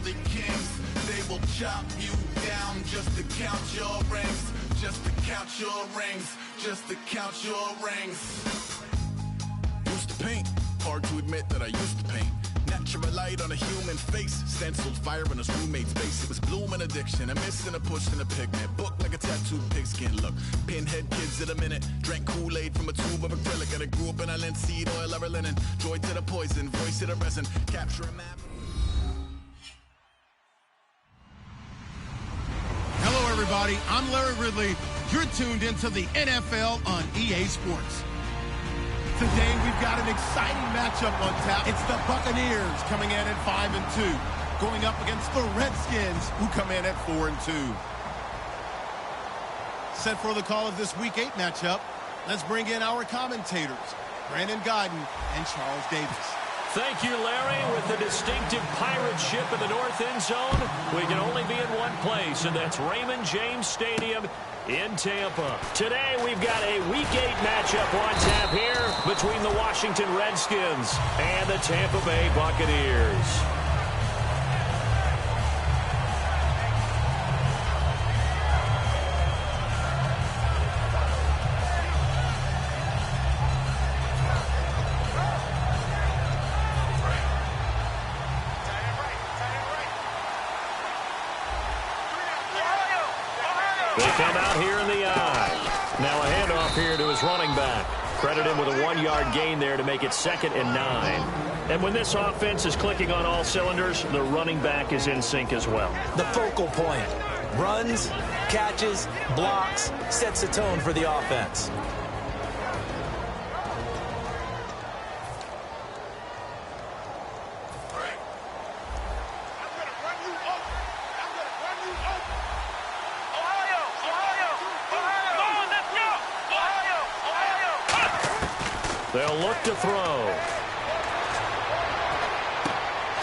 the kings. They will chop you down just to count your rings. Just to count your rings. Just to count your rings. Used to paint. Hard to admit that I used to paint. Natural light on a human face. Stenciled fire in his roommate's face. It was bloom and addiction. A miss and a push and a pigment. Book like a tattooed pigskin look. Pinhead kids in a minute. Drank Kool-Aid from a tube of acrylic. And I grew up in a linseed oil ever linen. Joy to the poison. Voice to the resin. Capture a map. Hello, everybody. I'm Larry Ridley. You're tuned into the NFL on EA Sports. Today, we've got an exciting matchup on tap. It's the Buccaneers coming in at 5-2, going up against the Redskins, who come in at 4-2. Set for the call of this Week 8 matchup, let's bring in our commentators, Brandon Guyton and Charles Davis. Thank you, Larry. With the distinctive pirate ship in the north end zone, we can only be in one place, and that's Raymond James Stadium in Tampa. Today, we've got a Week 8 matchup on tap here between the Washington Redskins and the Tampa Bay Buccaneers. They come out here in the eye. Now a handoff here to his running back. Credit him with a 1-yard gain there to make it 2nd and 9. And when this offense is clicking on all cylinders, the running back is in sync as well. The focal point. Runs, catches, blocks, sets the tone for the offense. They'll look to throw.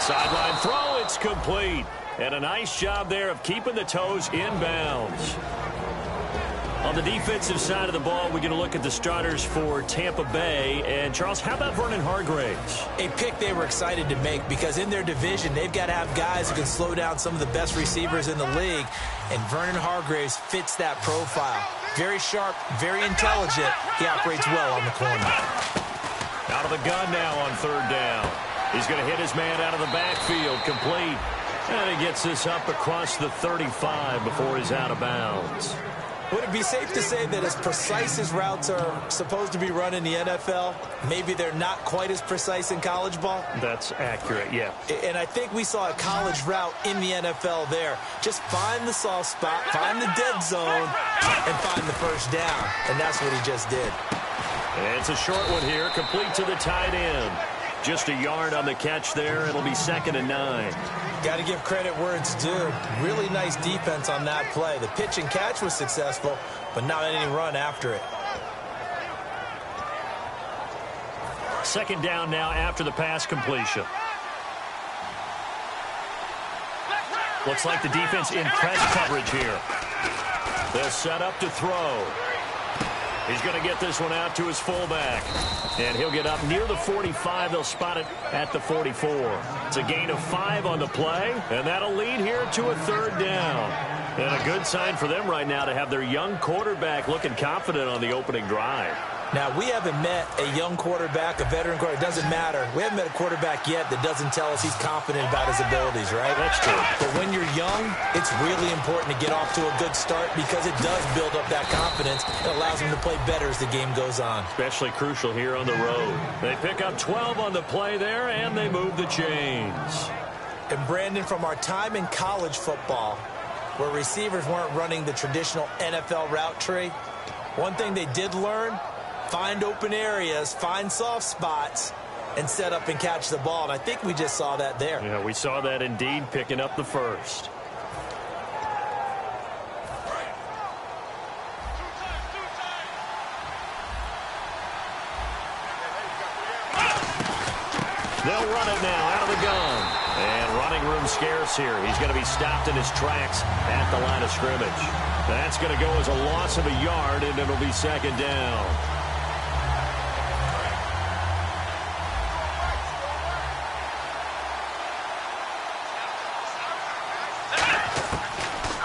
Sideline throw, it's complete. And a nice job there of keeping the toes in bounds. On the defensive side of the ball, we're going to look at the starters for Tampa Bay. And, Charles, how about Vernon Hargreaves? A pick they were excited to make because in their division, they've got to have guys who can slow down some of the best receivers in the league. And Vernon Hargreaves fits that profile. Very sharp, very intelligent. He operates well on the corner. Out of the gun now on 3rd down. He's going to hit his man out of the backfield, complete. And he gets this up across the 35 before he's out of bounds. Would it be safe to say that as precise as routes are supposed to be run in the NFL, maybe they're not quite as precise in college ball? That's accurate, yeah. And I think we saw a college route in the NFL there. Just find the soft spot, find the dead zone, and find the first down. And that's what he just did. And it's a short one here, complete to the tight end. Just a yard on the catch there. It'll be 2nd and 9. Got to give credit where it's due. Really nice defense on that play. The pitch and catch was successful, but not any run after it. 2nd down now after the pass completion. Looks like the defense in press coverage here. They'll set up to throw. He's going to get this one out to his fullback. And he'll get up near the 45. They'll spot it at the 44. It's a gain of 5 on the play, and that'll lead here to a 3rd down. And a good sign for them right now to have their young quarterback looking confident on the opening drive. Now, we haven't met a young quarterback, a veteran quarterback. It doesn't matter. We haven't met a quarterback yet that doesn't tell us he's confident about his abilities, right? That's true. But when you're young, it's really important to get off to a good start because it does build up that confidence. It allows him to play better as the game goes on. Especially crucial here on the road. They pick up 12 on the play there, and they move the chains. And, Brandon, from our time in college football, where receivers weren't running the traditional NFL route tree, one thing they did learn, find open areas, find soft spots, and set up and catch the ball. And I think we just saw that there. Yeah, we saw that indeed, picking up the first. They'll run it now out of the gun. And running room scarce here. He's going to be stopped in his tracks at the line of scrimmage. That's going to go as a loss of a yard, and it'll be 2nd down.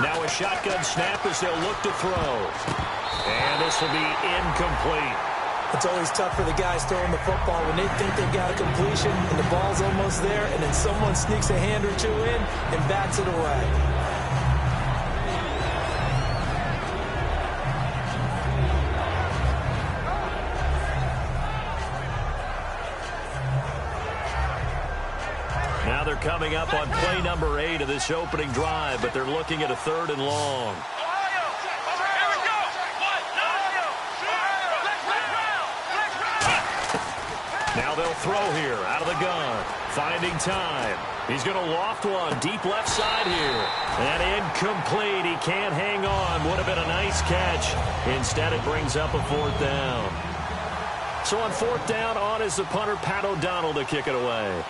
Now a shotgun snap as they'll look to throw. And this will be incomplete. It's always tough for the guys throwing the football when they think they've got a completion and the ball's almost there, and then someone sneaks a hand or two in and bats it away. Now they're coming up on play number 8 of this opening drive, but they're looking at a 3rd and long. Now they'll throw here out of the gun, finding time. He's going to loft one deep left side here. And incomplete. He can't hang on. Would have been a nice catch. Instead, it brings up a 4th down. So on 4th down, on is the punter, Pat O'Donnell, to kick it away.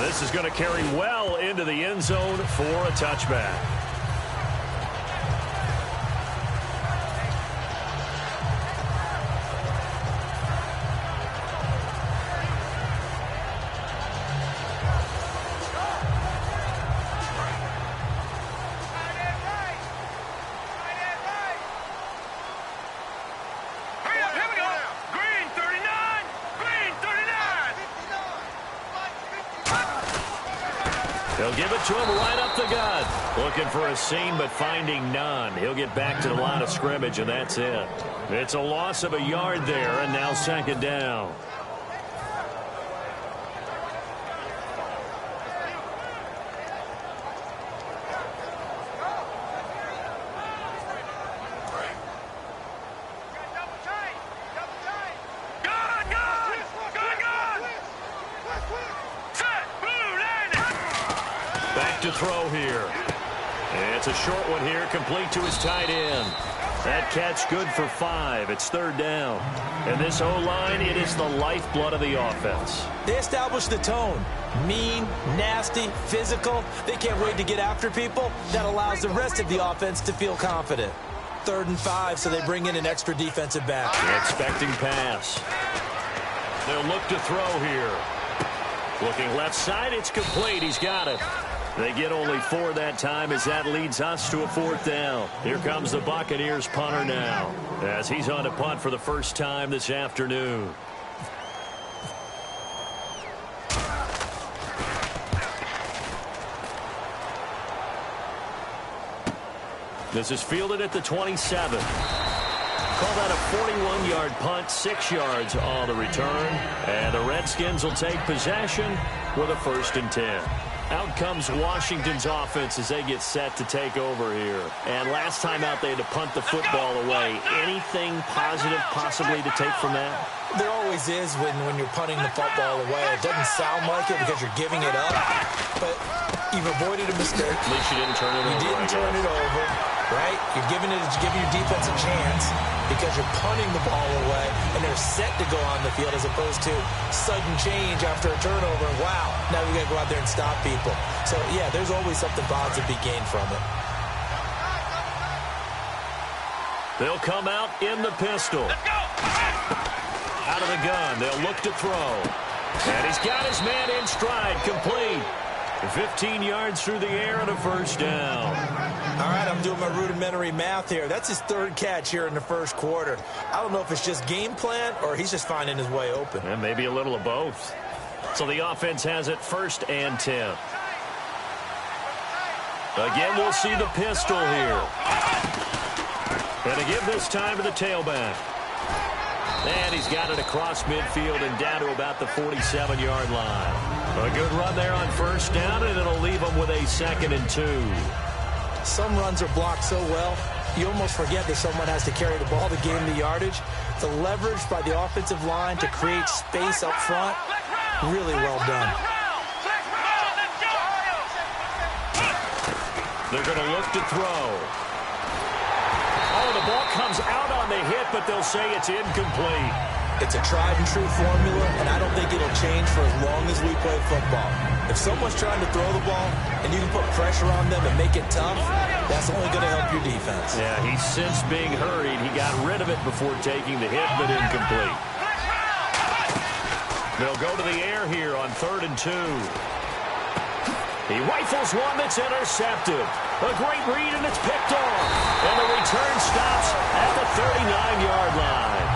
This is going to carry well into the end zone for a touchback. They'll give it to him right up the gut. Looking for a seam, but finding none. He'll get back to the line of scrimmage, and that's it. It's a loss of a yard there, and now 2nd down. To throw here. It's a short one here, complete to his tight end. That catch good for 5. It's 3rd down. And this O-line, it is the lifeblood of the offense. They establish the tone. Mean, nasty, physical. They can't wait to get after people. That allows the rest of the offense to feel confident. 3rd and 5, so they bring in an extra defensive back. Expecting pass. They'll look to throw here. Looking left side, it's complete. He's got it. They get only 4 that time as that leads us to a 4th down. Here comes the Buccaneers punter now as he's on to punt for the first time this afternoon. This is fielded at the 27. Call that a 41-yard punt, 6 yards on the return. And the Redskins will take possession with a 1st and 10. Out comes Washington's offense as they get set to take over here. And last time out, they had to punt the football away. Anything positive possibly to take from that? There always is when you're punting the football away. It doesn't sound like it because you're giving it up. But you've avoided a mistake. At least you didn't turn it over. You didn't turn it over, right? You're giving your defense a chance because you're punting the ball away, and they're set to go on the field as opposed to sudden change after a turnover. And wow, now we got to go out there and stop people. So, yeah, there's always something positive to be gained from it. They'll come out in the pistol. Out of the gun, they'll look to throw. And he's got his man in stride, complete. 15 yards through the air and a 1st down. All right, I'm doing my rudimentary math here. That's his 3rd catch here in the 1st quarter. I don't know if it's just game plan or he's just finding his way open. And maybe a little of both. So the offense has it 1st and 10. Again, we'll see the pistol here. And to give this time to the tailback. And he's got it across midfield and down to about the 47-yard line. A good run there on 1st down, and it'll leave him with a 2nd and 2. Some runs are blocked so well, you almost forget that someone has to carry the ball to gain the yardage. The leverage by the offensive line to create space up front, really well done. They're going to look to throw. Oh, the ball comes out on the hit, but they'll say it's incomplete. It's a tried-and-true formula, and I don't think it'll change for as long as we play football. If someone's trying to throw the ball and you can put pressure on them and make it tough, that's only going to help your defense. Yeah, he sensed being hurried. He got rid of it before taking the hit, but incomplete. They'll go to the air here on 3rd and 2. He rifles one that's intercepted. A great read, and it's picked off. And the return stops at the 39-yard line.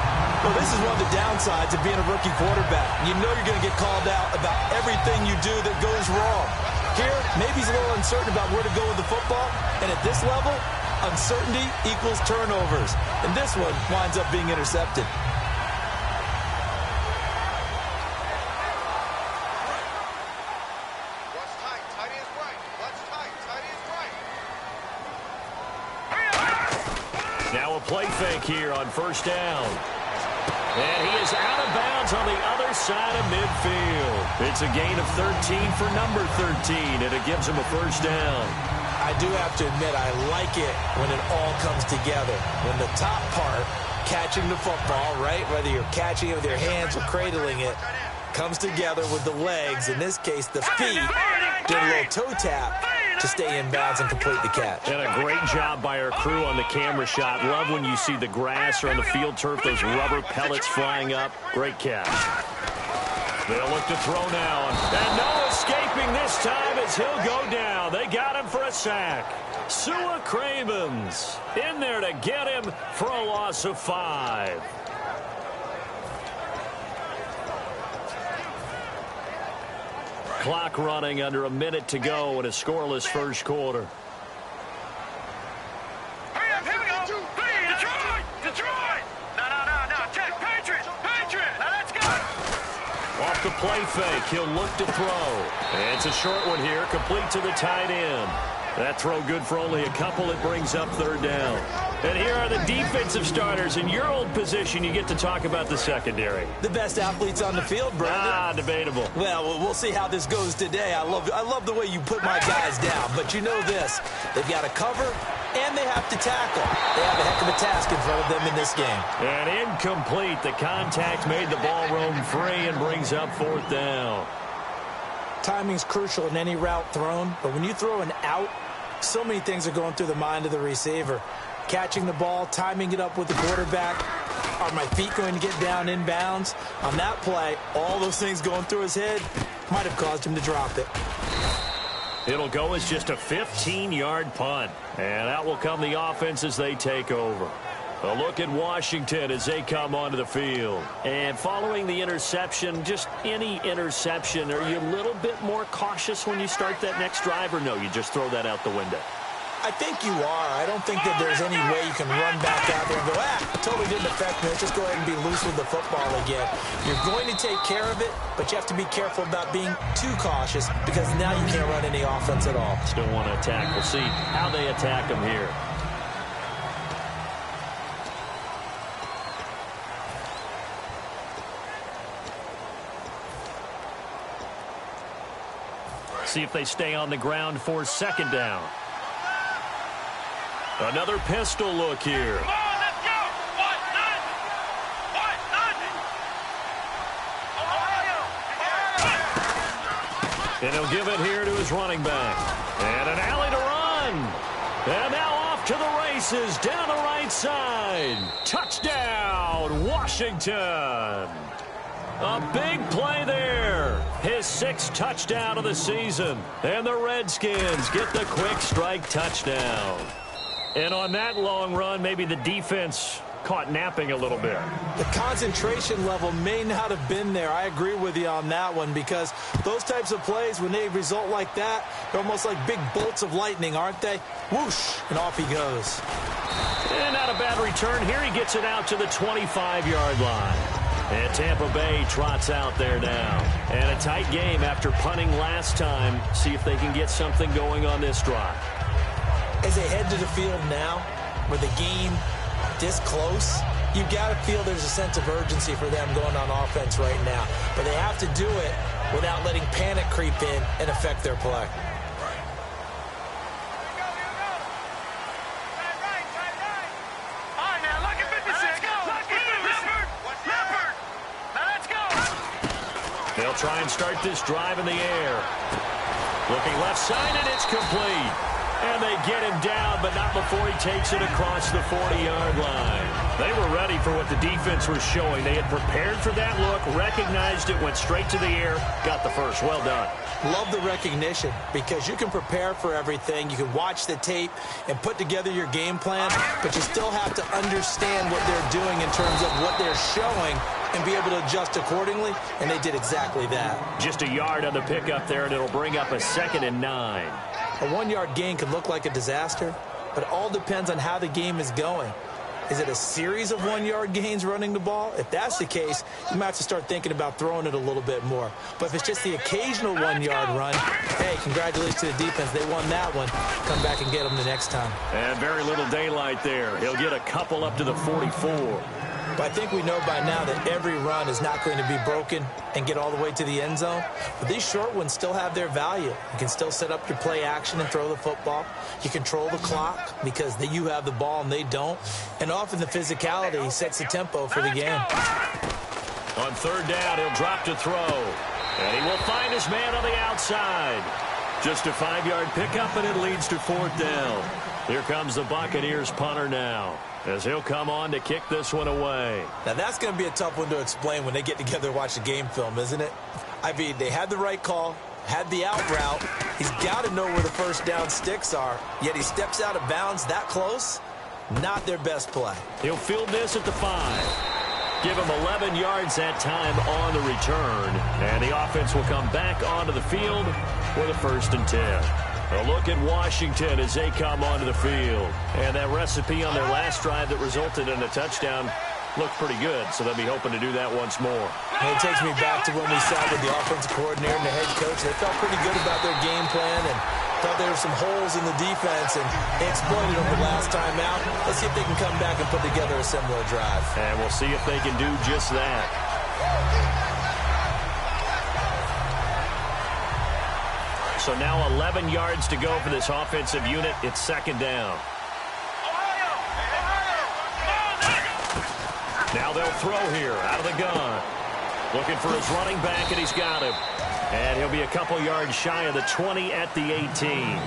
Well, this is one of the downsides of being a rookie quarterback. You know you're going to get called out about everything you do that goes wrong. Here, maybe he's a little uncertain about where to go with the football. And at this level, uncertainty equals turnovers. And this one winds up being intercepted. Now a play fake here on 1st down. And he is out of bounds on the other side of midfield. It's a gain of 13 for number 13, and it gives him a 1st down. I do have to admit, I like it when it all comes together. When the top part, catching the football, right, whether you're catching it with your hands or cradling it, comes together with the legs, in this case the feet, did a little toe tap to stay in bounds and complete the catch. And a great job by our crew on the camera shot. Love when you see the grass or on the field turf, those rubber pellets flying up. Great catch. They'll look to throw now. And no escaping this time as he'll go down. They got him for a sack. Sua Cravens in there to get him for a loss of 5. Clock running under a minute to go in a scoreless first quarter. Here we go. Detroit. No. Patriots. Now let's go. Off the play fake, he'll look to throw. And it's a short one here, complete to the tight end. That throw good for only a couple. It brings up 3rd down. And here are the defensive starters. In your old position, you get to talk about the secondary. The best athletes on the field, Brandon. Debatable. Well, we'll see how this goes today. I love the way you put my guys down. But you know this. They've got to cover, and they have to tackle. They have a heck of a task in front of them in this game. And incomplete. The contact made the ball roam free and brings up 4th down. Timing's crucial in any route thrown, but when you throw an out, so many things are going through the mind of the receiver. Catching the ball, timing it up with the quarterback. Are my feet going to get down in bounds? On that play, all those things going through his head might have caused him to drop it. It'll go as just a 15-yard punt. And out will come the offense as they take over. A look at Washington as they come onto the field. And following the interception, just any interception, are you a little bit more cautious when you start that next drive, or no, you just throw that out the window? I think you are. I don't think that there's any way you can run back out there and go, totally didn't affect me. Let's just go ahead and be loose with the football again. You're going to take care of it, but you have to be careful about being too cautious because now you can't run any offense at all. Still want to attack. We'll see how they attack them here. See if they stay on the ground for 2nd down. Another pistol look here. Come on, let's go. What? And he'll give it here to his running back. And an alley to run. And now off to the races down the right side. Touchdown, Washington. A big play there. His 6th touchdown of the season. And the Redskins get the quick strike touchdown. And on that long run, maybe the defense caught napping a little bit. The concentration level may not have been there. I agree with you on that one because those types of plays, when they result like that, they're almost like big bolts of lightning, aren't they? Whoosh, and off he goes. And not a bad return here. He gets it out to the 25-yard line. And Tampa Bay trots out there now. And a tight game after punting last time. See if they can get something going on this drive. As they head to the field now, with the game this close, you've got to feel there's a sense of urgency for them going on offense right now. But they have to do it without letting panic creep in and affect their play. They'll try and start this drive in the air. Looking left side, and it's complete. And they get him down, but not before he takes it across the 40-yard line. They were ready for what the defense was showing. They had prepared for that look, recognized it, went straight to the air, got the first. Well done. Love the recognition because you can prepare for everything. You can watch the tape and put together your game plan, but you still have to understand what they're doing in terms of what they're showing and be able to adjust accordingly, and they did exactly that. Just a yard on the pickup there, and it'll bring up a 2nd and 9. A 1-yard gain could look like a disaster, but it all depends on how the game is going. Is it a series of 1-yard gains running the ball? If that's the case, you might have to start thinking about throwing it a little bit more. But if it's just the occasional 1-yard run, hey, congratulations to the defense. They won that one. Come back and get them the next time. And very little daylight there. He'll get a couple up to the 44. But I think we know by now that every run is not going to be broken and get all the way to the end zone. But these short ones still have their value. You can still set up your play action and throw the football. You control the clock because you have the ball and they don't. And often the physicality sets the tempo for the game. On 3rd down, he'll drop to throw. And he will find his man on the outside. Just a 5-yard pickup, and it leads to 4th down. Here comes the Buccaneers punter now, as he'll come on to kick this one away. Now, that's going to be a tough one to explain when they get together and watch the game film, isn't it? I mean, they had the right call, had the out route. He's got to know where the first down sticks are, yet he steps out of bounds that close. Not their best play. He'll field this at the 5. Give him 11 yards that time on the return, and the offense will come back onto the field with a 1st and 10. A look at Washington as they come onto the field. And that recipe on their last drive that resulted in a touchdown looked pretty good, so they'll be hoping to do that once more. And it takes me back to when we sat with the offensive coordinator and the head coach. They felt pretty good about their game plan and thought there were some holes in the defense, and they exploited them the last time out. Let's see if they can come back and put together a similar drive. And we'll see if they can do just that. So now 11 yards to go for this offensive unit. It's 2nd down. Now they'll throw here out of the gun. Looking for his running back, and he's got him. And he'll be a couple yards shy of the 20 at the 18.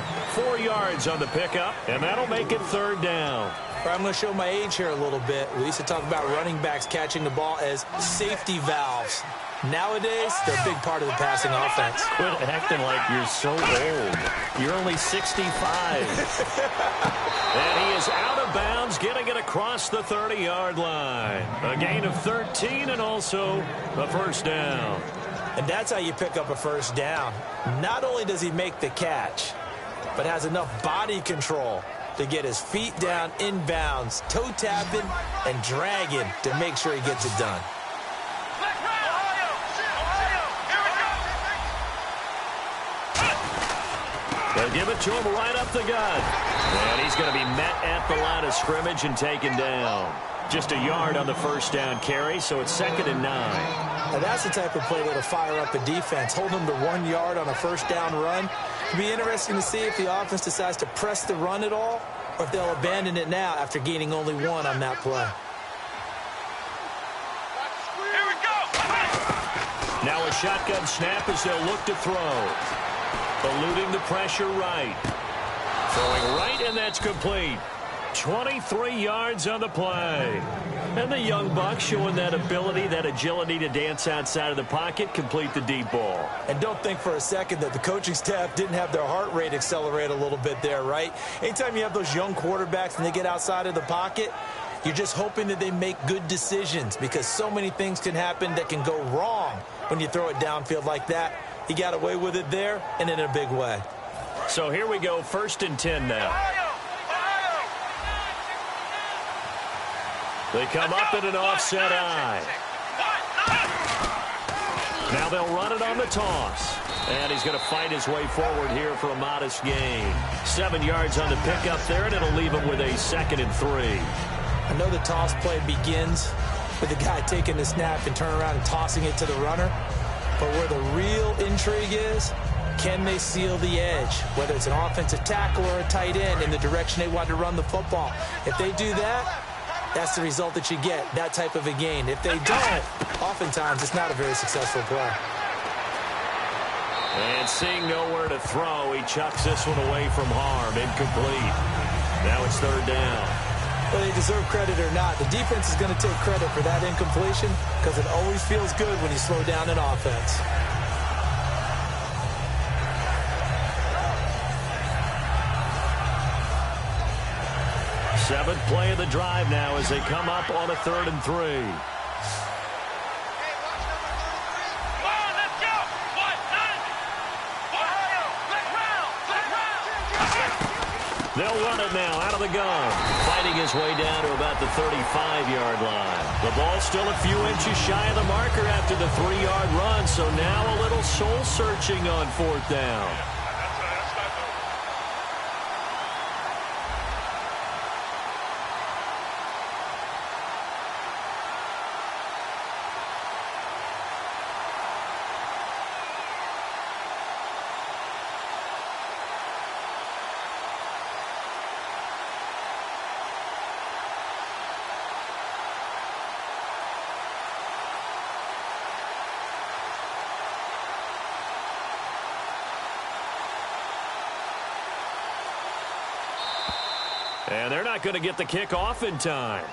4 yards on the pickup, and that'll make it 3rd down. I'm going to show my age here a little bit. We used to talk about running backs catching the ball as safety valves. Nowadays, they're a big part of the passing offense. Quit acting like you're so old. You're only 65. And he is out of bounds, getting it across the 30-yard line. A gain of 13 and also a 1st down. And that's how you pick up a 1st down. Not only does he make the catch, but has enough body control to get his feet down in bounds, toe tapping and dragging to make sure he gets it done. They'll give it to him right up the gut. And he's going to be met at the line of scrimmage and taken down. Just a yard on the 1st down carry, so it's 2nd and 9. Now that's the type of play that'll fire up a defense. Hold them to 1 yard on a 1st down run. It'll be interesting to see if the offense decides to press the run at all, or if they'll abandon it now after gaining only 1 on that play. Here we go. Now a shotgun snap as they'll look to throw. Eluding the pressure right. Throwing right, and that's complete. 23 yards on the play. And the young Bucs showing that ability, that agility to dance outside of the pocket, complete the deep ball. And don't think for a second that the coaching staff didn't have their heart rate accelerate a little bit there, right? Anytime you have those young quarterbacks and they get outside of the pocket, you're just hoping that they make good decisions because so many things can happen that can go wrong when you throw it downfield like that. He got away with it there and in a big way. So here we go, 1st and 10 now. They come up in an offset eye. Now they'll run it on the toss. And he's going to fight his way forward here for a modest gain. 7 yards on the pickup there, and it'll leave him with a 2nd and 3. I know the toss play begins with the guy taking the snap and turning around and tossing it to the runner. But where the real intrigue is, can they seal the edge? Whether it's an offensive tackle or a tight end in the direction they want to run the football. If they do that, that's the result that you get, that type of a gain. If they don't, oftentimes it's not a very successful play. And seeing nowhere to throw, he chucks this one away from harm. Incomplete. Now it's third down. Whether you deserve credit or not, the defense is going to take credit for that incompletion because it always feels good when you slow down an offense. Seventh play of the drive now as they come up on a 3rd and 3. They'll run it now out of the gun. Fighting his way down to about the 35-yard line. The ball's still a few inches shy of the marker after the 3-yard run, so now a little soul-searching on 4th down. And they're not going to get the kick off in time.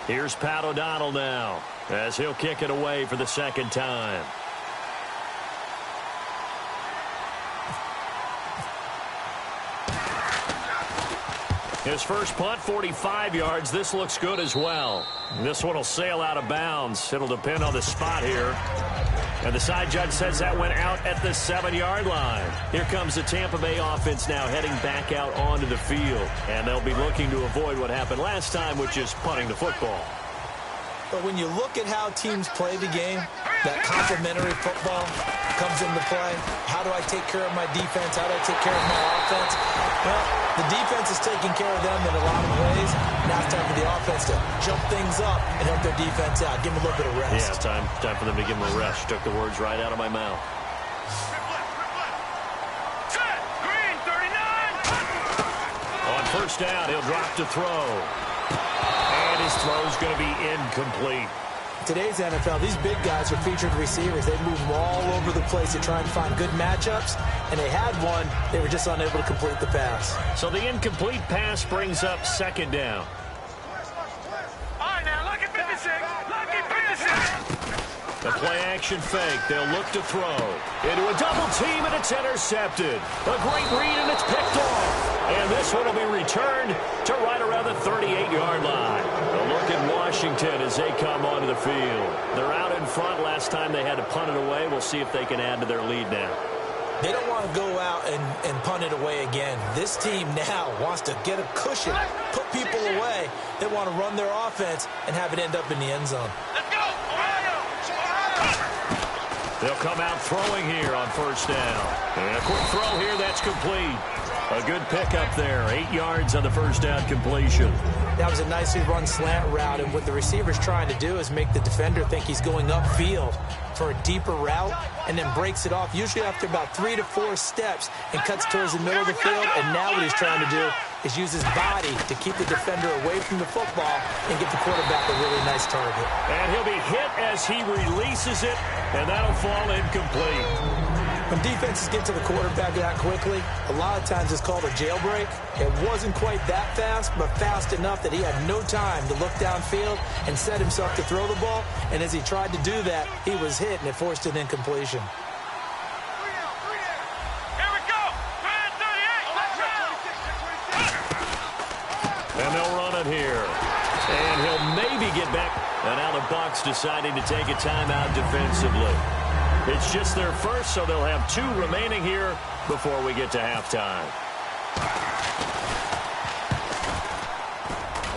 Here's Pat O'Donnell now as he'll kick it away for the 2nd time. His first punt, 45 yards. This looks good as well. This one will sail out of bounds. It'll depend on the spot here. And the side judge says that went out at the 7-yard line. Here comes the Tampa Bay offense now heading back out onto the field. And they'll be looking to avoid what happened last time, which is punting the football. But when you look at how teams play the game, that complementary football comes into play. How do I take care of my defense? How do I take care of my offense? Well, the defense is taking care of them in a lot of ways. Now it's time for the offense to jump things up and help their defense out. Give them a little bit of rest. Yeah, time for them to give them a rest. Took the words right out of my mouth. Green, 39. On 1st down, he'll drop to throw. And his throw's going to be incomplete. Today's NFL, these big guys are featured receivers. They move them all over the place to try and find good matchups, and they had one. They were just unable to complete the pass. So the incomplete pass brings up 2nd down. All right, now, look at 56. Look at 56. The play-action fake. They'll look to throw. Into a double team, and it's intercepted. A great read, and it's picked off. And this one will be returned to right around the 38-yard line. A look at Washington as they come onto the field. They're out in front. Last time they had to punt it away. We'll see if they can add to their lead now. They don't want to go out and punt it away again. This team now wants to get a cushion, put people away. They want to run their offense and have it end up in the end zone. Let's go, Ohio. They'll come out throwing here on 1st down. And a quick throw here. That's complete. A good pickup there. 8 yards on the 1st down completion. That was a nicely run slant route, and what the receiver's trying to do is make the defender think he's going upfield for a deeper route and then breaks it off, usually after about 3 to 4 steps, and cuts towards the middle of the field. And now what he's trying to do is use his body to keep the defender away from the football and get the quarterback a really nice target. And he'll be hit as he releases it, and that'll fall incomplete. When defenses get to the quarterback that quickly, a lot of times it's called a jailbreak. It wasn't quite that fast, but fast enough that he had no time to look downfield and set himself to throw the ball. And as he tried to do that, he was hit, and it forced an incompletion. Here we go. Grand 38. Let's go. And they'll run it here. And he'll maybe get back. And now the Bucs deciding to take a timeout defensively. It's just their first, so they'll have 2 remaining here before we get to halftime.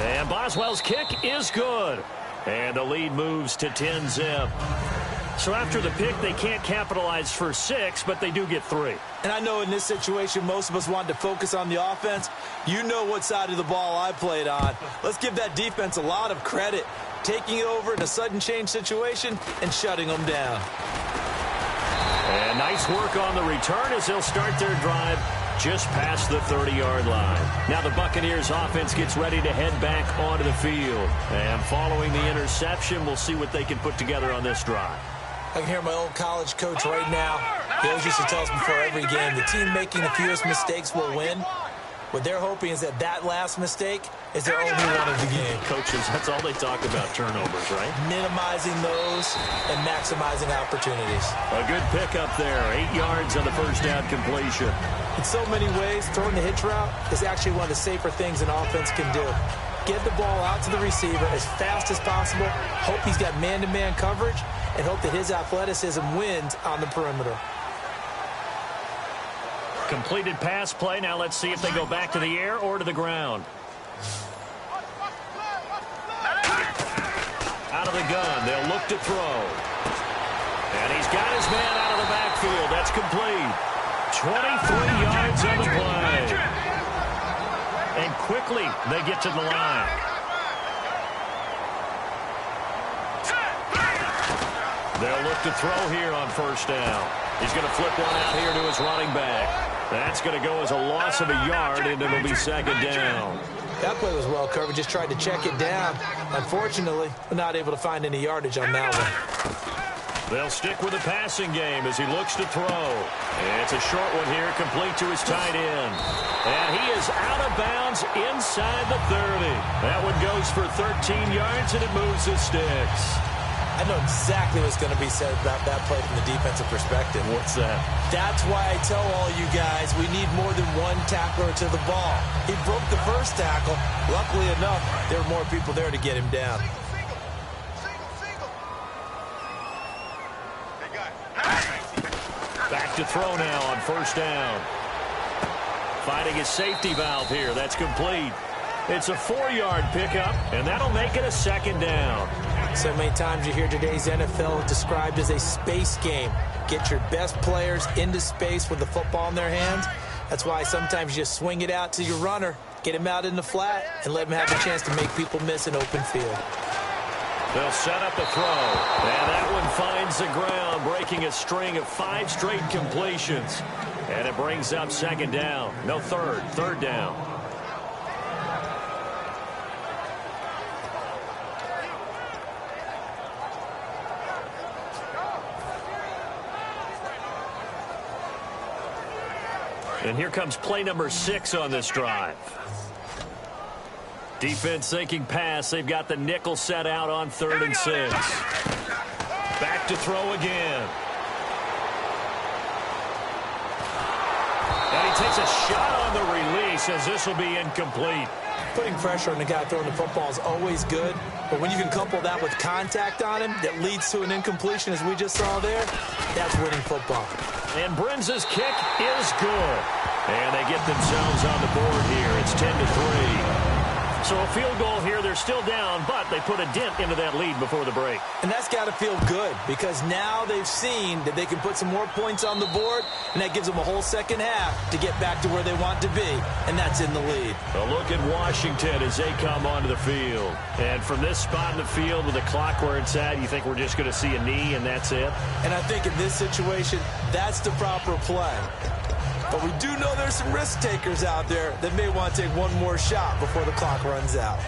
And Boswell's kick is good. And the lead moves to 10-zip. So after the pick, they can't capitalize for 6, but they do get 3. And I know in this situation, most of us wanted to focus on the offense. You know what side of the ball I played on. Let's give that defense a lot of credit, taking it over in a sudden change situation and shutting them down. And nice work on the return as they'll start their drive just past the 30-yard line. Now the Buccaneers offense gets ready to head back onto the field. And following the interception, we'll see what they can put together on this drive. I can hear my old college coach right now. He always used to tell us before every game, the team making the fewest mistakes will win. What they're hoping is that last mistake is their only one of the game. Coaches, that's all they talk about, turnovers, right? Minimizing those and maximizing opportunities. A good pickup there. 8 yards on the first down completion. In so many ways, throwing the hitch route is actually one of the safer things an offense can do. Get the ball out to the receiver as fast as possible, hope he's got man-to-man coverage, and hope that his athleticism wins on the perimeter. Completed pass play. Now let's see if they go back to the air or to the ground. Out of the gun. They'll look to throw. And he's got his man out of the backfield. That's complete. 23 yards on the play. And quickly they get to the line. They'll look to throw here on first down. He's going to flip one out here to his running back. That's going to go as a loss of a yard, and it'll be second down. That play was well covered. Just tried to check it down. Unfortunately, not able to find any yardage on that one. They'll stick with the passing game as he looks to throw. And it's a short one here, complete to his tight end. And he is out of bounds inside the 30. That one goes for 13 yards, and it moves his sticks. I know exactly what's going to be said about that play from the defensive perspective. What's that? That's why I tell all you guys we need more than one tackler to the ball. He broke the first tackle. Luckily enough, there were more people there to get him down. Back to throw now on first down. Finding his safety valve here. That's complete. It's a 4-yard pickup, and that'll make it a second down. So many times you hear today's NFL described as a space game. Get your best players into space with the football in their hands. That's why sometimes you just swing it out to your runner, get him out in the flat, and let him have a chance to make people miss an open field. They'll set up the throw. And that one finds the ground, breaking a string of 5 straight completions. And it brings up second down. No, third down. And here comes play number 6 on this drive. Defense thinking pass. They've got the nickel set out on 3rd and 6. Back to throw again. And he takes a shot on the release as this will be incomplete. Putting pressure on the guy throwing the football is always good, but when you can couple that with contact on him that leads to an incompletion as we just saw there, that's winning football. And Brenza's kick is good. And they get themselves on the board here. It's 10-3. So a field goal here. They're still down, but they put a dent into that lead before the break. And that's got to feel good because now they've seen that they can put some more points on the board, and that gives them a whole second half to get back to where they want to be, and that's in the lead. A look at Washington as they come onto the field. And from this spot in the field with the clock where it's at, you think we're just going to see a knee and that's it? And I think in this situation, that's the proper play. But we do know there's some risk takers out there that may want to take one more shot before the clock runs out.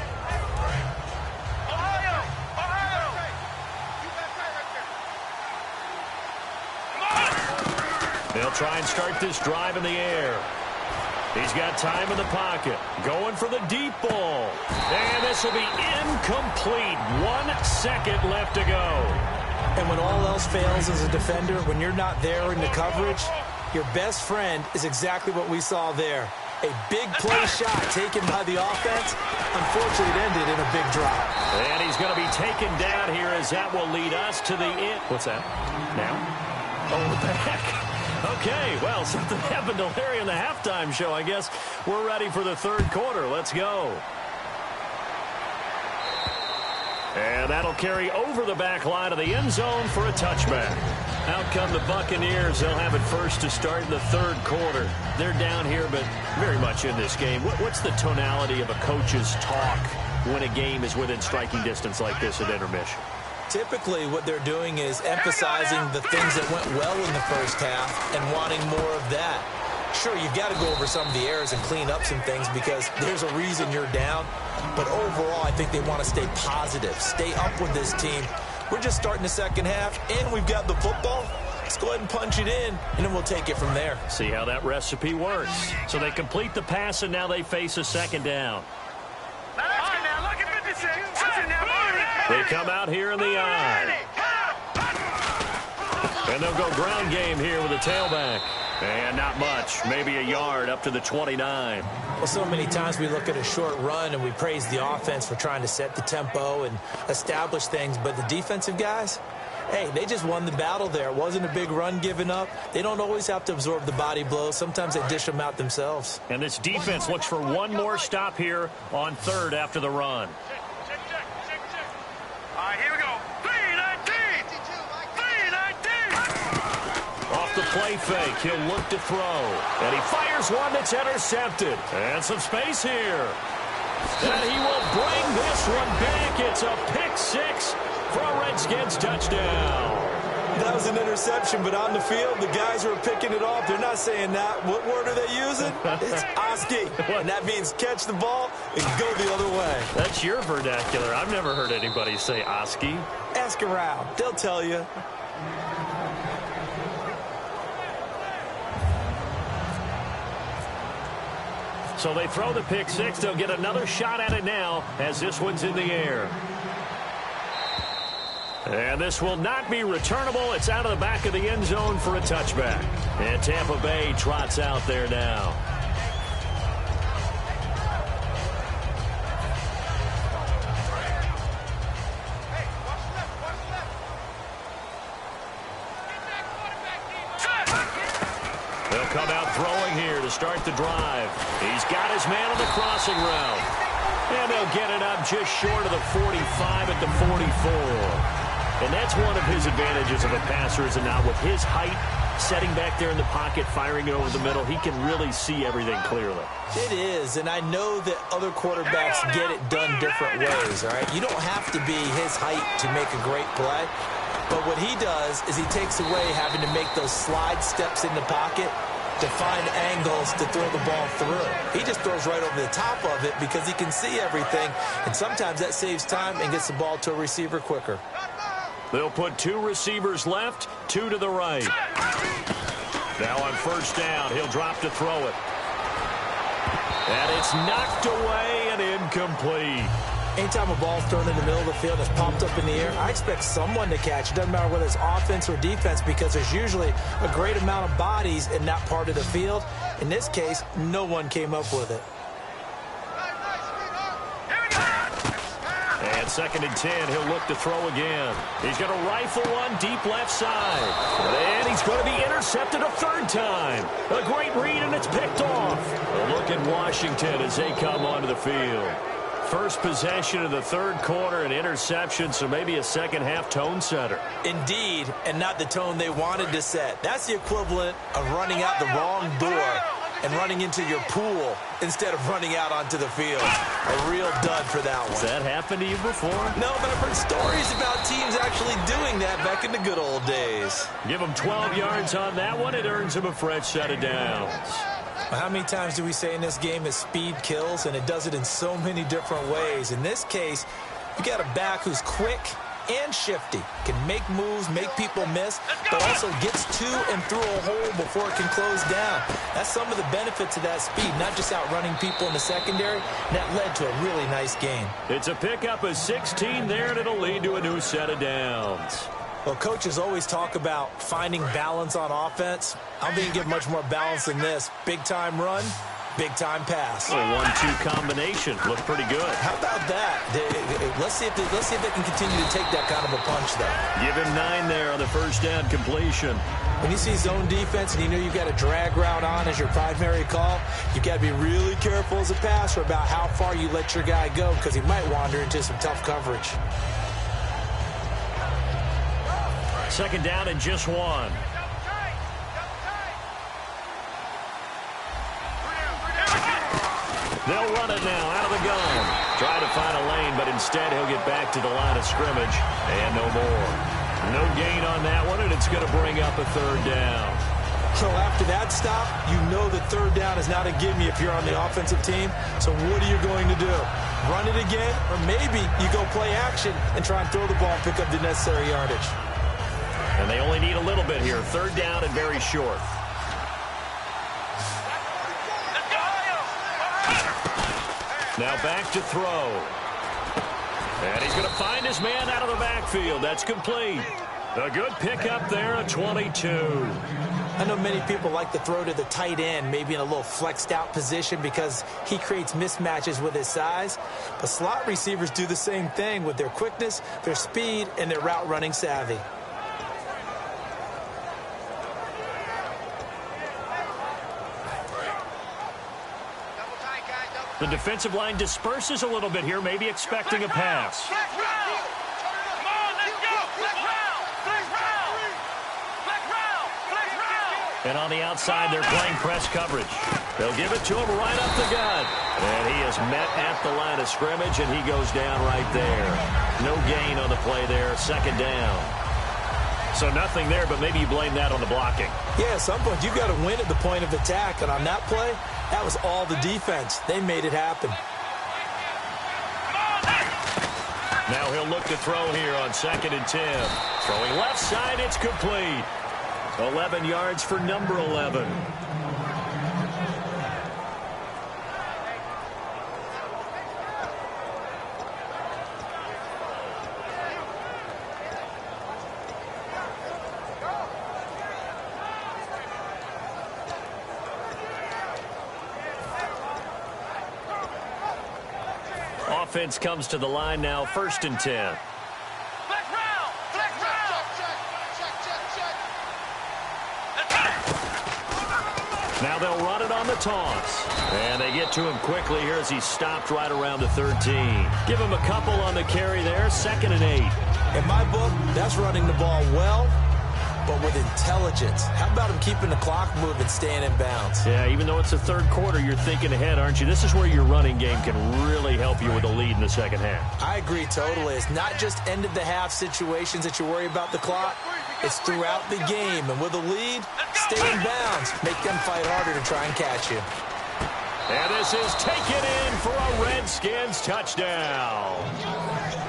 They'll try and start this drive in the air. He's got time in the pocket. Going for the deep ball. And this will be incomplete. 1 second left to go. And when all else fails as a defender, when you're not there in the coverage, your best friend is exactly what we saw there. A big play shot taken by the offense. Unfortunately, it ended in a big drop. And he's going to be taken down here as that will lead us to the end. What's that? Now? Oh, what the heck? Okay, well, something happened to Larry in the halftime show. I guess we're ready for the 3rd quarter. Let's go. And that'll carry over the back line of the end zone for a touchback. Out come the Buccaneers. They'll have it first to start in the 3rd quarter. They're down here, but very much in this game. What's the tonality of a coach's talk when a game is within striking distance like this at intermission? Typically, what they're doing is emphasizing the things that went well in the first half and wanting more of that. Sure, you've got to go over some of the errors and clean up some things because there's a reason you're down. But overall, I think they want to stay positive, stay up with this team. We're just starting the second half, and we've got the football. Let's go ahead and punch it in, and then we'll take it from there. See how that recipe works. So they complete the pass, and now they face a second down. They come out here in the eye. And they'll go ground game here with a tailback. And not much, maybe a yard up to the 29. Well, so many times we look at a short run and we praise the offense for trying to set the tempo and establish things. But the defensive guys, hey, they just won the battle there. It wasn't a big run given up. They don't always have to absorb the body blows. Sometimes they dish them out themselves. And this defense looks for one more stop here on third after the run. All right, here we go. 3-19. 3-19. Off the play fake, he'll look to throw. And he fires one that's intercepted. And some space here. And he will bring this one back. It's a pick six for a Redskins touchdown. That was an interception, but on the field, the guys who are picking it off, they're not saying that. What word are they using? It's Oski. And that means catch the ball and go the other way. That's your vernacular. I've never heard anybody say Oski. Ask around. They'll tell you. So they throw the pick six. They'll get another shot at it now as this one's in the air. And this will not be returnable. It's out of the back of the end zone for a touchback. And Tampa Bay trots out there now. They'll come out throwing here to start the drive. He's got his man on the crossing route. And they'll get it up just short of the 45 at the 44. And that's one of his advantages of a passer, is it not? With his height, setting back there in the pocket, firing it over the middle, he can really see everything clearly. It is, and I know that other quarterbacks get it done different ways, all right? You don't have to be his height to make a great play. But what he does is he takes away having to make those slide steps in the pocket to find angles to throw the ball through. He just throws right over the top of it because he can see everything, and sometimes that saves time and gets the ball to a receiver quicker. They'll put two receivers left, two to the right. Now on first down, he'll drop to throw it. And it's knocked away and incomplete. Anytime a ball's thrown in the middle of the field, it's popped up in the air, I expect someone to catch. It doesn't matter whether it's offense or defense because there's usually a great amount of bodies in that part of the field. In this case, no one came up with it. And second and 10, he'll look to throw again. He's going to rifle one deep left side. And he's going to be intercepted a third time. A great read, and it's picked off. A look at Washington as they come onto the field. First possession of the third quarter, an interception, so maybe a second-half tone setter. Indeed, and not the tone they wanted to set. That's the equivalent of running out the wrong door and running into your pool instead of running out onto the field. A real dud for that one. Has that happened to you before? No, but I've heard stories about teams actually doing that back in the good old days. Give them 12 yards on that one. It earns them a fresh set of downs. How many times do we say in this game that speed kills, and it does it in so many different ways? In this case, you got a back who's quick and shifty, can make moves, make people miss, but also gets to and through a hole before it can close down. That's some of the benefits of that speed, not just outrunning people in the secondary. And that led to a really nice game. It's a pickup of 16 there, and it'll lead to a new set of downs. Well, coaches always talk about finding balance on offense. I don't think you get much more balance than this. Big-time run, big-time pass. A 1-2 combination. Looked pretty good. How about that? Let's see if they can continue to take that kind of a punch, though. Give him 9 there on the first down completion. When you see zone defense and you know you've got a drag route on as your primary call, you've got to be really careful as a passer about how far you let your guy go because he might wander into some tough coverage. Second down and just 1. They'll run it now out of the gun. Try to find a lane, but instead he'll get back to the line of scrimmage. And no more. No gain on that one, and it's going to bring up a third down. So after that stop, you know that third down is not a gimme if you're on the offensive team. So what are you going to do? Run it again? Or maybe you go play action and try and throw the ball and pick up the necessary yardage. And they only need a little bit here. Third down and very short. Now back to throw. And he's going to find his man out of the backfield. That's complete. A good pickup there, a 22. I know many people like to throw to the tight end, maybe in a little flexed out position because he creates mismatches with his size. But slot receivers do the same thing with their quickness, their speed, and their route running savvy. The defensive line disperses a little bit here, maybe expecting a pass. And on the outside, they're playing press coverage. They'll give it to him right up the gut. And he is met at the line of scrimmage, and he goes down right there. No gain on the play there, second down. So nothing there, but maybe you blame that on the blocking. Yeah, at some point, you've got to win at the point of attack. And on that play, that was all the defense. They made it happen. Now he'll look to throw here on 2nd and 10. Throwing left side, it's complete. 11 yards for number 11. Offense comes to the line now, 1st and 10. Now they'll run it on the toss. And they get to him quickly here as he stopped right around the 13. Give him a couple on the carry there, 2nd and 8. In my book, that's running the ball well, but with intelligence. How about him keeping the clock moving, staying in bounds? Yeah, even though it's the third quarter, you're thinking ahead, aren't you? This is where your running game can really help you with a lead in the second half. I agree totally. It's not just end-of-the-half situations that you worry about the clock. It's throughout the game. And with a lead, stay in bounds. Make them fight harder to try and catch you. And this is taken in for a Redskins touchdown.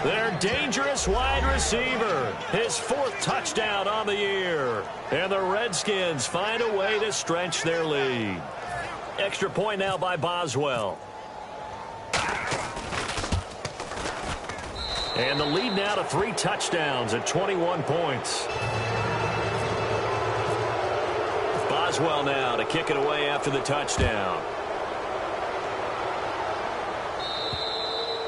Their dangerous wide receiver, his 4th touchdown on the year. And the Redskins find a way to stretch their lead. Extra point now by Boswell. And the lead now to 3 touchdowns at 21 points. Boswell now to kick it away after the touchdown.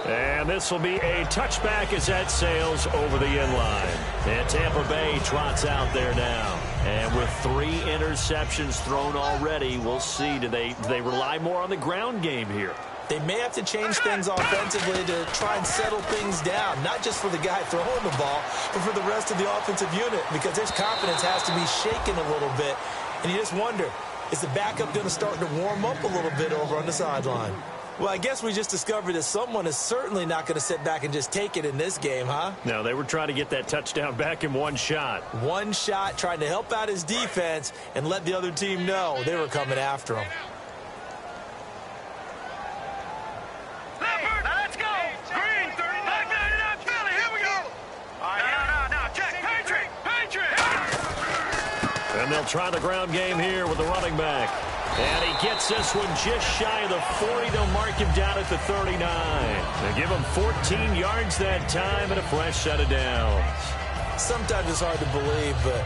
And this will be a touchback as that sails over the end line. And Tampa Bay trots out there now. And with 3 interceptions thrown already, we'll see. Do they rely more on the ground game here? They may have to change things offensively to try and settle things down, not just for the guy throwing the ball, but for the rest of the offensive unit, because his confidence has to be shaken a little bit. And you just wonder, is the backup going to start to warm up a little bit over on the sideline? Well, I guess we just discovered that someone is certainly not going to sit back and just take it in this game, huh? No, they were trying to get that touchdown back in one shot. One shot, trying to help out his defense and let the other team know they were coming after him. And they'll try the ground game here with the running back. And he gets this one just shy of the 40. They'll mark him down at the 39. They give him 14 yards that time and a fresh set of downs. Sometimes it's hard to believe, but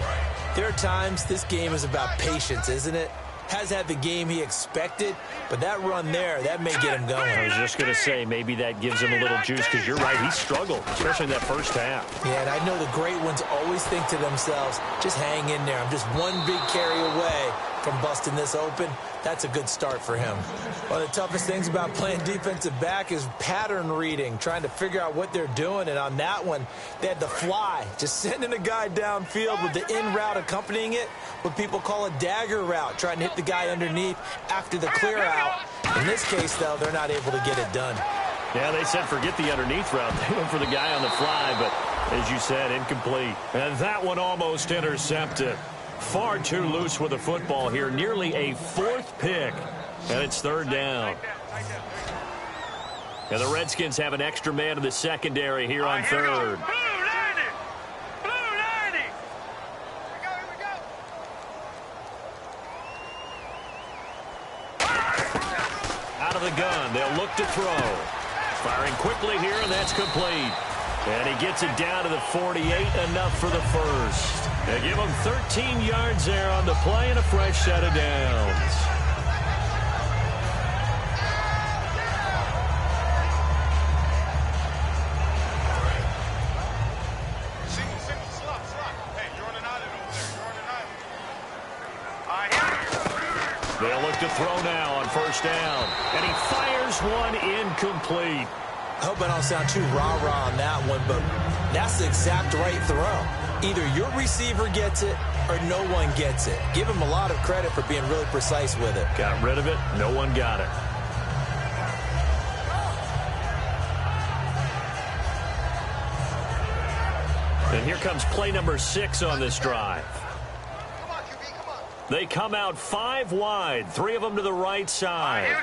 there are times this game is about patience, isn't it? Has had the game he expected, but that run there, that may get him going. I was just going to say, maybe that gives him a little juice, because you're right, he struggled, especially in that first half. Yeah, and I know the great ones always think to themselves, just hang in there. I'm just one big carry away from busting this open. That's a good start for him. One of the toughest things about playing defensive back is pattern reading, trying to figure out what they're doing. And on that one, they had the fly, just sending a guy downfield with the in route accompanying it, what people call a dagger route, trying to hit the guy underneath after the clear out. In this case, though, they're not able to get it done. Yeah, they said forget the underneath route. They went for the guy on the fly, but as you said, incomplete. And that one almost intercepted. Far too loose with the football here. Nearly a fourth pick. And it's third down. And the Redskins have an extra man in the secondary here on third. Out of the gun. They'll look to throw. Firing quickly here, and that's complete. And he gets it down to the 48, enough for the first. They give him 13 yards there on the play and a fresh set of downs. They'll look to throw now on first down. And he fires one incomplete. I hope I don't sound too rah-rah on that one, but that's the exact right throw. Either your receiver gets it or no one gets it. Give him a lot of credit for being really precise with it. Got rid of it. No one got it. And here comes play number 6 on this drive. They come out 5 wide, 3 of them to the right side.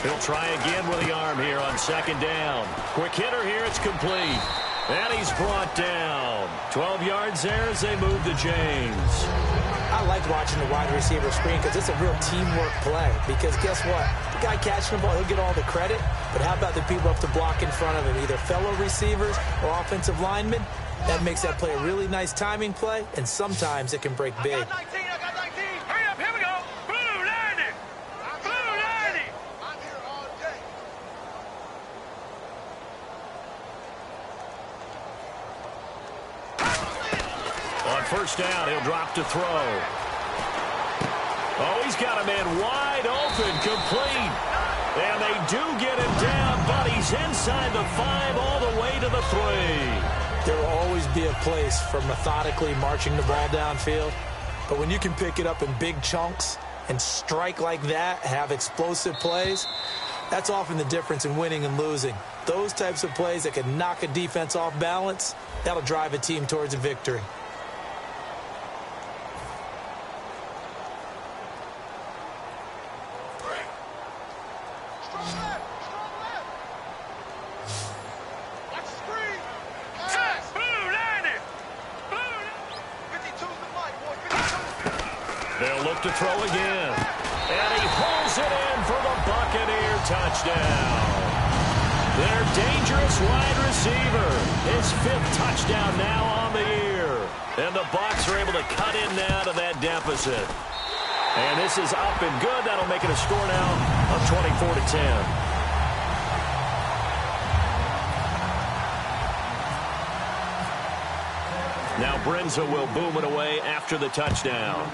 He'll try again with the arm here on second down. Quick hitter here, it's complete. And he's brought down. 12 yards there as they move the chains. I like watching the wide receiver screen because it's a real teamwork play. Because guess what? The guy catching the ball, he'll get all the credit. But how about the people up to block in front of him, either fellow receivers or offensive linemen? That makes that play a really nice timing play, and sometimes it can break big. I got 19. Hurry up, here we go. Blue 90. Blue 90. I'm here all day. On first down, he'll drop to throw. Oh, he's got a man wide open, complete. And they do get him down, but he's inside the 5 all the way to the 3. There will always be a place for methodically marching the ball downfield. But when you can pick it up in big chunks and strike like that, have explosive plays, that's often the difference in winning and losing. Those types of plays that can knock a defense off balance, that'll drive a team towards a victory. To throw again. And he pulls it in for the Buccaneer touchdown. Their dangerous wide receiver. His 5th touchdown now on the year. And the Bucs are able to cut in now to that deficit. And this is up and good. That'll make it a score now of 24-10. Now Brenza will boom it away after the touchdown.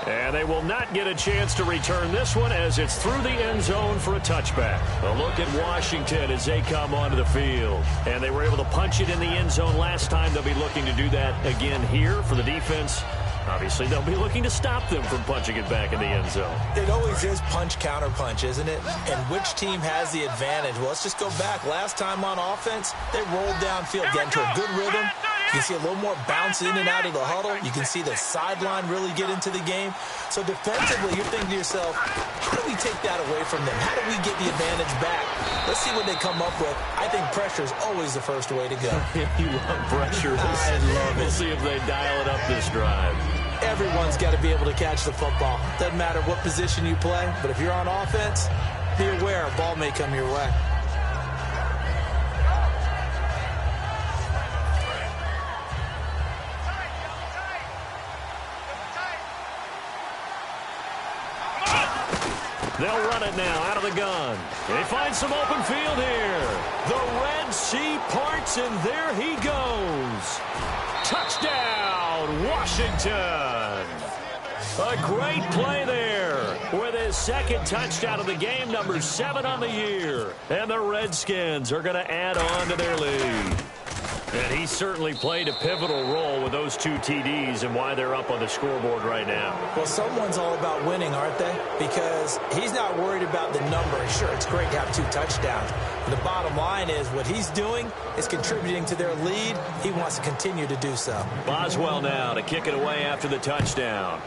And they will not get a chance to return this one as it's through the end zone for a touchback. A look at Washington as they come onto the field. And they were able to punch it in the end zone last time. They'll be looking to do that again here for the defense. Obviously, they'll be looking to stop them from punching it back in the end zone. It always is punch-counter-punch, isn't it? And which team has the advantage? Well, let's just go back. Last time on offense, they rolled downfield, get into a good rhythm. You can see a little more bounce in and out of the huddle. You can see the sideline really get into the game. So defensively, you're thinking to yourself, how do we take that away from them? How do we get the advantage back? Let's see what they come up with. I think pressure is always the first way to go. You love pressure. I love it. We'll see if they dial it up this drive. Everyone's got to be able to catch the football. Doesn't matter what position you play, but if you're on offense, be aware a ball may come your way. They'll run it now out of the gun. They find some open field here. The Red Sea parts, and there he goes. Touchdown, Washington. A great play there with his 2nd touchdown of the game, number 7 on the year. And the Redskins are going to add on to their lead. And he certainly played a pivotal role with those 2 TDs and why they're up on the scoreboard right now. Well, someone's all about winning, aren't they? Because he's not worried about the number. Sure, it's great to have 2 touchdowns. But the bottom line is what he's doing is contributing to their lead. He wants to continue to do so. Boswell now to kick it away after the touchdown.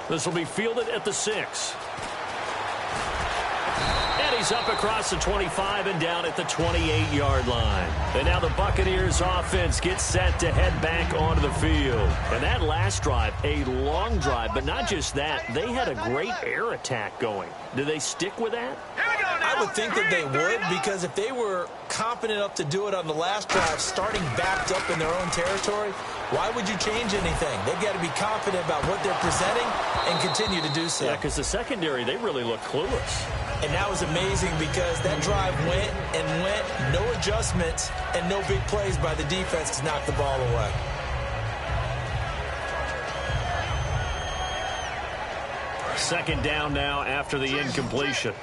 This will be fielded at the 6. He's up across the 25 and down at the 28-yard line. And now the Buccaneers offense gets set to head back onto the field. And that last drive, a long drive, but not just that, they had a great air attack going. Do they stick with that? I would think that they would, because if they were confident enough to do it on the last drive, starting backed up in their own territory, why would you change anything? They've got to be confident about what they're presenting and continue to do so. Yeah, because the secondary, they really look clueless. And that was amazing because that drive went and went, no adjustments and no big plays by the defense to knock the ball away. Second down now after the incompletion.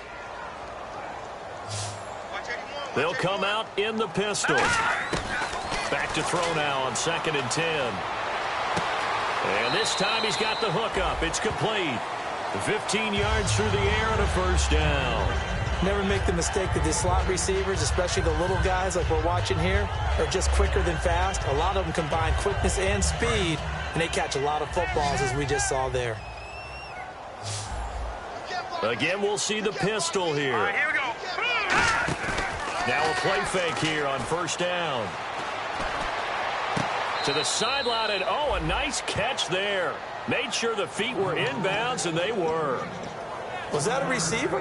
They'll come out in the pistol. Back to throw now on 2nd and 10. And this time he's got the hook up. It's complete. 15 yards through the air and a first down. Never make the mistake that the slot receivers, especially the little guys like we're watching here, are just quicker than fast. A lot of them combine quickness and speed, and they catch a lot of footballs, as we just saw there. Again, we'll see the pistol here. All right, here we go. Now a play fake here on first down. To the sideline, and oh, a nice catch there. Made sure the feet were inbounds, and they were. Was that a receiver?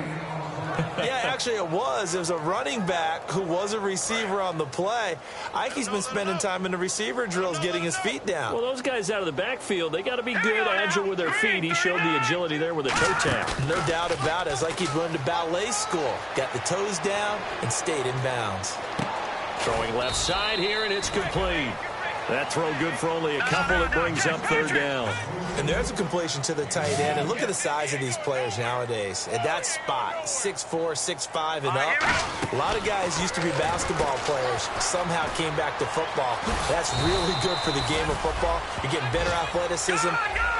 Yeah, actually it was. It was a running back who was a receiver on the play. Ike's been spending time in the receiver drills getting his feet down. Well, those guys out of the backfield, they got to be good, agile with their feet. He showed the agility there with a toe tap. No doubt about it. It's like he'd run to ballet school. Got the toes down and stayed in bounds. Throwing left side here, and it's complete. That throw good for only a couple. It brings up third down. And there's a completion to the tight end. And look at the size of these players nowadays. At that spot, 6'4", 6'5", and up. A lot of guys used to be basketball players. Somehow came back to football. That's really good for the game of football. You're getting better athleticism,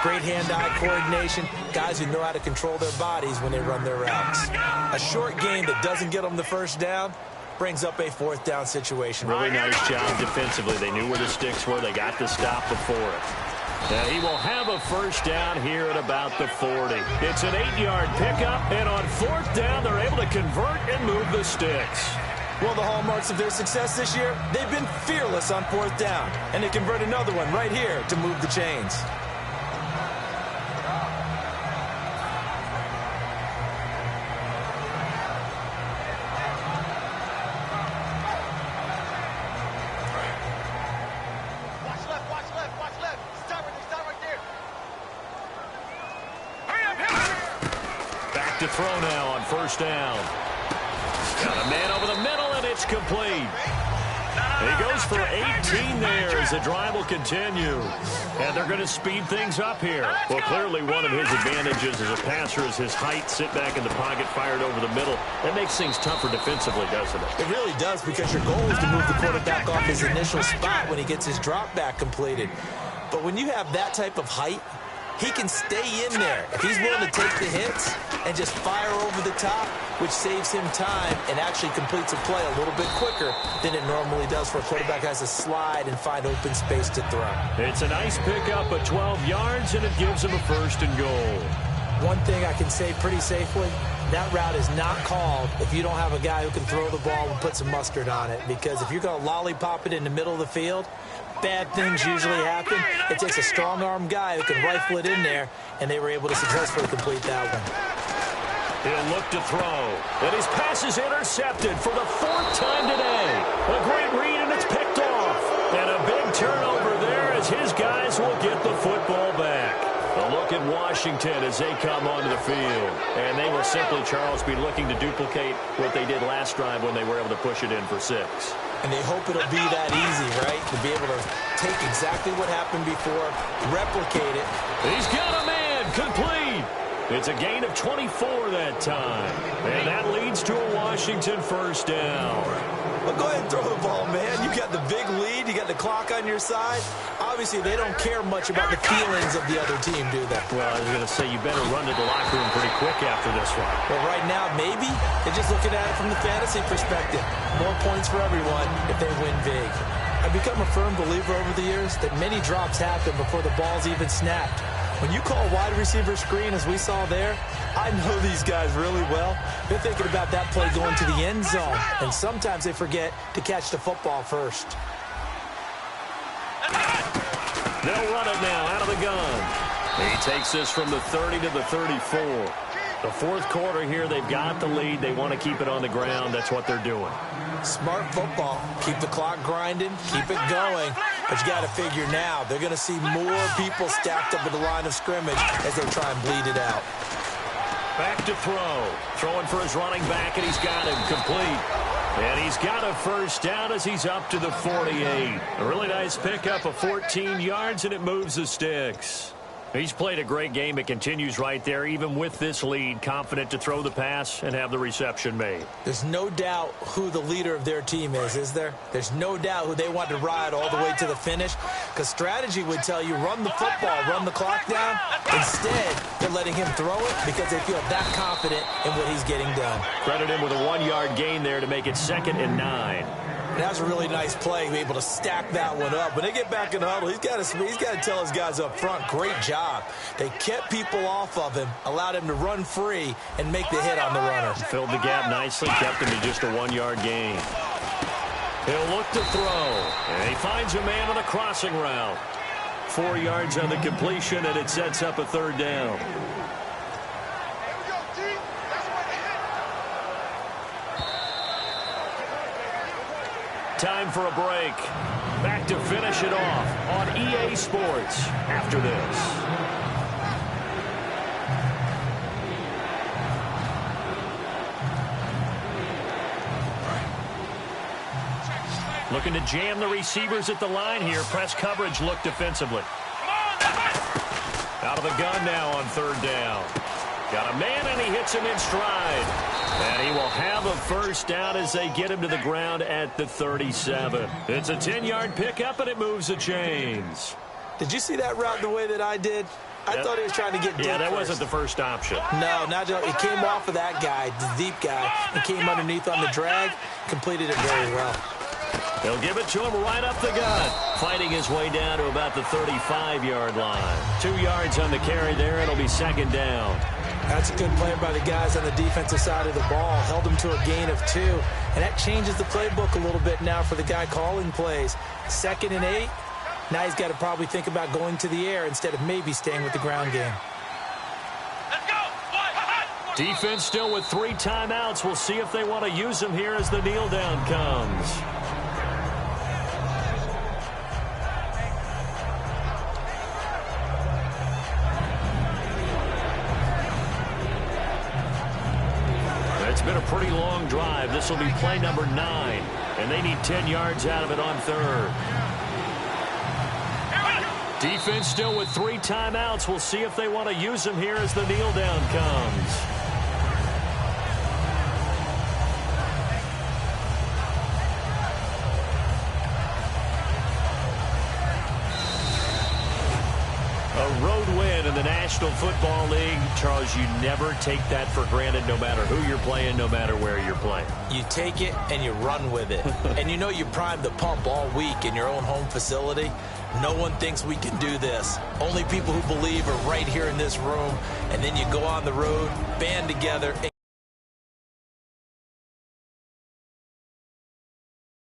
great hand-eye coordination, guys who know how to control their bodies when they run their routes. A short game that doesn't get them the first down brings up a fourth down situation. Really nice job defensively. They knew where the sticks were. They got the stop before it. And he will have a first down here at about the 40. It's an 8-yard pickup, and on fourth down, they're able to convert and move the sticks. Well, the hallmarks of their success this year, they've been fearless on fourth down, and they convert another one right here to move the chains. To throw now on first down. Got a man over the middle, and it's complete. He goes for 18 there as the drive will continue. And they're going to speed things up here. Well, clearly one of his advantages as a passer is his height. Sit back in the pocket, fired over the middle. That makes things tougher defensively, doesn't it? It really does, because your goal is to move the quarterback off his initial spot when he gets his drop back completed. But when you have that type of height, he can stay in there. If he's willing to take the hits and just fire over the top, which saves him time and actually completes a play a little bit quicker than it normally does for a quarterback who has to slide and find open space to throw. It's a nice pickup at 12 yards, and it gives him a first and goal. One thing I can say pretty safely, that route is not called if you don't have a guy who can throw the ball and put some mustard on it. Because if you're going to lollipop it in the middle of the field, bad things usually happen. It takes a strong-arm guy who can rifle it in there, and they were able to successfully complete that one. He'll look to throw, and his pass is intercepted for the 4th time today. A great read, and it's picked off. And a big turnover there as his guys will get the football back. A look at Washington as they come onto the field. And they will simply, Charles, be looking to duplicate what they did last drive when they were able to push it in for 6. And they hope it'll be that easy, right? To be able to take exactly what happened before, replicate it. He's got a man, complete. It's a gain of 24 that time. And that leads to a Washington first down. Well, go ahead and throw the ball, man. You got the big lead. You got the clock on your side. Obviously, they don't care much about the feelings of the other team, do they? Well, I was going to say, you better run to the locker room pretty quick after this one. Well, right now, maybe. They're just looking at it from the fantasy perspective. More points for everyone if they win big. I've become a firm believer over the years that many drops happen before the ball's even snapped. When you call a wide receiver screen, as we saw there, I know these guys really well. They're thinking about that play going to the end zone, and sometimes they forget to catch the football first. They'll run it now out of the gun. He takes this from the 30 to the 34. The fourth quarter here, they've got the lead. They want to keep it on the ground. That's what they're doing. Smart football. Keep the clock grinding. Keep it going. But you got to figure now, they're going to see more people stacked up at the line of scrimmage as they try and bleed it out. Back to throw. Throwing for his running back, and he's got him complete. And he's got a first down as he's up to the 48. A really nice pickup of 14 yards, and it moves the sticks. He's played a great game. It continues right there, even with this lead, confident to throw the pass and have the reception made. There's no doubt who the leader of their team is there? There's no doubt who they want to ride all the way to the finish, because strategy would tell you run the football, run the clock down. Instead, they're letting him throw it because they feel that confident in what he's getting done. Credit him with a 1-yard gain there to make it 2nd and 9. That was a really nice play, be able to stack that one up. When they get back in the huddle, he's got to tell his guys up front, great job. They kept people off of him, allowed him to run free and make the hit on the runner. Filled the gap nicely, kept him to just a 1-yard gain. He'll look to throw, and he finds a man on a crossing route. 4 yards on the completion, and it sets up a 3rd down. Time for a break. Back to finish it off on EA Sports after this. Looking to jam the receivers at the line here. Press coverage look defensively. Out of the gun now on 3rd down. Got a man, and he hits him in stride. And he will have a first down as they get him to the ground at the 37. It's a 10-yard pickup, and it moves the chains. Did you see that route the way that I did? I thought he was trying to get deep. Yeah, that first. wasn't the first option. No, it came off of that guy, the deep guy, and came underneath on the drag, completed it very well. They'll give it to him right up the gut, fighting his way down to about the 35-yard line. 2 yards on the carry there. It'll be 2nd down. That's a good play by the guys on the defensive side of the ball. Held them to a gain of 2. And that changes the playbook a little bit now for the guy calling plays. 2nd and 8. Now he's got to probably think about going to the air instead of maybe staying with the ground game. Let's go. Defense still with 3 timeouts. We'll see if they want to use them here as the kneel down comes. It's been a pretty long drive. This will be play number 9, and they need 10 yards out of it on 3rd. Defense still with 3 timeouts. We'll see if they want to use them here as the kneel down comes. A road win in the National Football League. Charles, you never take that for granted no matter who you're playing, no matter where you're playing. You take it and you run with it. And you know you primed the pump all week in your own home facility. No one thinks we can do this. Only people who believe are right here in this room. And then you go on the road, band together.